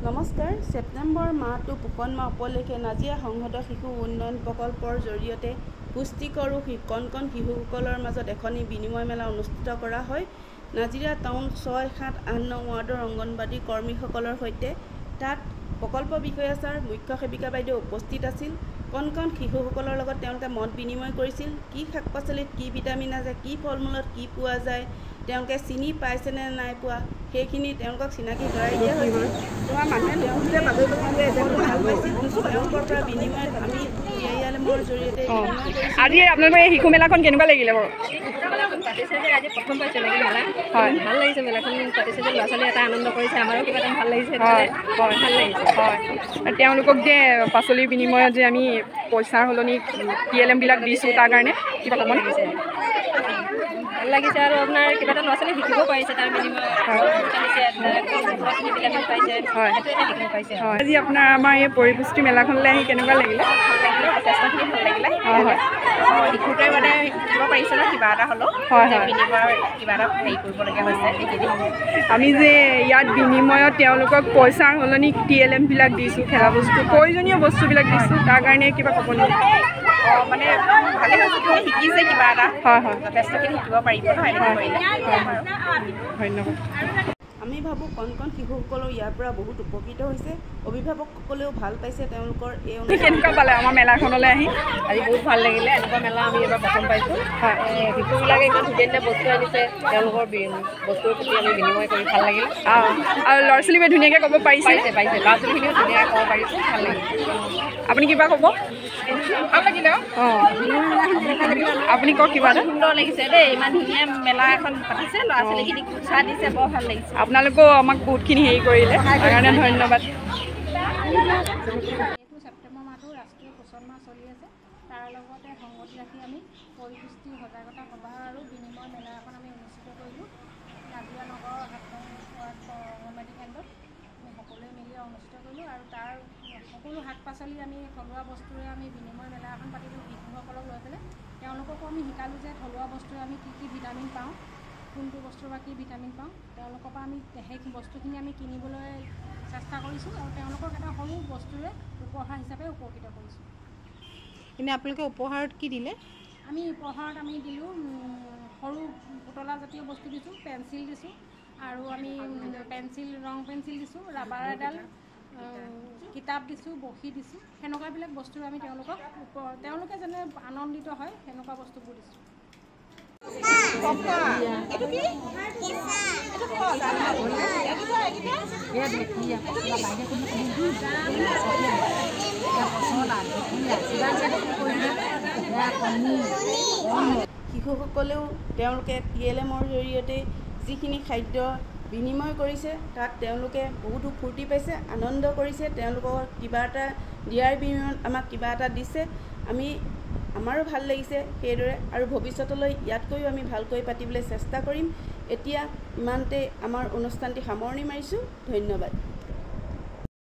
নমস্কাৰ। ছেপ্টেম্বৰ মাহটো পোষণ মাহ উপলক্ষে নাজিৰা সংহত শিশু উন্নয়ন প্ৰকল্পৰ জৰিয়তে পুষ্টিকৰ কণ কণ শিশুসকলৰ মাজত এখনি বিনিময় মেলা অনুষ্ঠিত কৰা হয়। নাজিৰা টাউন ৬, ৭, ৮ নং ৱাৰ্ডৰ অংগনবাড়ী কৰ্মীসকলৰ সৈতে তাত প্ৰকল্প বিষয়া ছাৰ, মুখ্য সেৱিকা বাইদেউ উপস্থিত আছিল। কণ কণ শিশুসকলৰ লগত তেওঁলোকে মত বিনিময় কৰিছিল। কি শাক পাচলিত কি ভিটামিন আছে, কি ফল মূলত কি পোৱা যায়, তেওঁলোকে চিনি পাইছেনে নাই পোৱা, সেইখিনি তেওঁলোকক চিনাকি কৰাই দিয়া হৈছিল। তোমাৰ মানুহে তেওঁলোকে ভাল পাইছিল। তেওঁলোকৰ পৰা বিনিময়ত আমি PILM-ৰ জৰিয়তে আজি আপোনালোকৰ এই শিশু মেলাখন কেনেকুৱা লাগিলে বাৰু? আজি প্ৰথম পাইছে নেকি মেলা? হয়, ভাল লাগিছে মেলাখন পাতিছে যে ল'ৰা ছোৱালী এটা আনন্দ কৰিছে, আমাৰো কিবা এটা ভাল লাগিছে। হয়, ভাল লাগিছে। হয়, তেওঁলোকক যে পাচলিৰ বিনিময়ত যে আমি পইচাৰ সলনি PLM-বিলাক দিছোঁ, তাৰ কাৰণে কিবা ক'ব লাগিছে? ভাল লাগিছে আৰু আপোনাৰ কিবা এটা ল'ৰা ছোৱালী শিকিব পাৰিছে তাৰ বিনিময়ত। আজি আপোনাৰ আমাৰ এই পৰিপুষ্টি মেলাখনলৈ আহি কেনেকুৱা লাগিলে? যথেষ্টখিনি ভাল লাগিলে। হয় হয়, শিশুটোৱে মানে শিকিব পাৰিছে ন কিবা এটা হ'লেও। হয় হয়, বিনিময়ৰ কিবা এটা হেৰি কৰিবলগীয়া হৈছে এইখিনি। আমি যে ইয়াত বিনিময়ত তেওঁলোকক পইচাৰ সলনি PLM-বিলাক দিছোঁ, খেলা বস্তু, প্ৰয়োজনীয় বস্তুবিলাক দিছোঁ, তাৰ কাৰণে কিবা ক'ব নেকি? মানে ভালে হৈছে, তুমি শিকিছে কিবা এটা। হয় হয়, যথেষ্টখিনি শিকিব পাৰিব ন এনেকৈ কৰিলে। ধন্যবাদ। আমি ভাবোঁ কণ কণ শিশুসকলেও ইয়াৰ পৰা বহুত উপকৃত হৈছে। অভিভাৱকসকলেও ভাল পাইছে তেওঁলোকৰ এই কেনেকুৱা পালে আমাৰ মেলাখনলৈ আহি? আজি বহুত ভাল লাগিলে। এনেকুৱা মেলা আমি এবাৰ প্ৰথম পাইছোঁ। হয়, শিশুবিলাকে ইমান ধুনীয়া ধুনীয়া বস্তু আনিছে, তেওঁলোকৰ বস্তুৰ প্ৰতি আমি বিনিময় কৰি ভাল লাগিলে। আৰু ল'ৰা ছোৱালীবোৰে ধুনীয়াকৈ ক'ব পাৰিছে? পাৰিছে ল'ৰা ছোৱালীখিনিও ধুনীয়াকৈ ক'ব পাৰিছে, ভাল লাগিছে। আপুনি কিবা ক'ব? ভাল লাগিলে। অঁ, আপুনি কওক কিবা এটা। সুন্দৰ লাগিছে দেই, ইমান ধুনীয়া মেলা এখন পাতিছে, ল'ৰা ছোৱালীখিনিক উৎসাহ দিছে, বৰ ভাল লাগিছে। আপোনালোকেও আমাক বহুতখিনি হেৰি কৰিলে, তাৰ কাৰণে ধন্যবাদ। এইটো ছেপ্টেম্বৰ মাহটো ৰাষ্ট্ৰীয় পোষণ মাহ চলি আছে। তাৰ লগতে সংগতি ৰাখি আমি পৰিপুষ্টি সজাগতা সভা আৰু বিনিময় মেলা এখন আমি অনুষ্ঠিত কৰিলোঁ নাজিৰা নগৰৰ ৭ নং ৱাৰ্ড অংগনবাড়ী কেন্দ্ৰত। আমি সকলোৱে মিলি অনুষ্ঠিত কৰিলোঁ আৰু তাৰ সকলো শাক পাচলি আমি থলুৱা বস্তুৰে আমি বিনিময় মেলা এখন পাতিলোঁ শিশুসকলক লৈ পেলাই। তেওঁলোককো আমি শিকালোঁ যে থলুৱা বস্তুৰে আমি কি ভিটামিন পাওঁ, কোনটো বস্তুৰ পৰা কি ভিটামিন পাওঁ, তেওঁলোকৰ পৰা আমি সেই বস্তুখিনি আমি কিনিবলৈ চেষ্টা কৰিছোঁ আৰু তেওঁলোকক এটা সৰু বস্তুৰে উপহাৰ হিচাপে উপকৃত কৰিছোঁ। এনেই আপোনালোকে উপহাৰত কি দিলে? আমি উপহাৰত আমি দিলোঁ সৰু পুতলা জাতীয় বস্তু দিছোঁ, পেঞ্চিল দিছোঁ আৰু আমি ৰং পেঞ্চিল দিছোঁ, ৰাবাৰ এডাল, কিতাপ দিছোঁ, বহী দিছোঁ। সেনেকুৱাবিলাক বস্তু আমি তেওঁলোকে যেনে আনন্দিত হয় সেনেকুৱা বস্তুবোৰ দিছোঁ। শিশুসকলেও তেওঁলোকে PLM-ৰ জৰিয়তে যিখিনি খাদ্য বিনিময় কৰিছে তাত তেওঁলোকে বহুতো ফূৰ্তি পাইছে, আনন্দ কৰিছে। তেওঁলোকৰ কিবা এটা দিয়াৰ বিনিময়ত আমাক কিবা এটা দিছে, আমাৰো ভাল লাগিছে সেইদৰে। আৰু ভৱিষ্যতলৈ ইয়াতকৈও আমি ভালকৈ পাতিবলৈ চেষ্টা কৰিম। এতিয়া ইমানতে আমাৰ অনুষ্ঠানটি সামৰণি মাৰিছোঁ। ধন্যবাদ।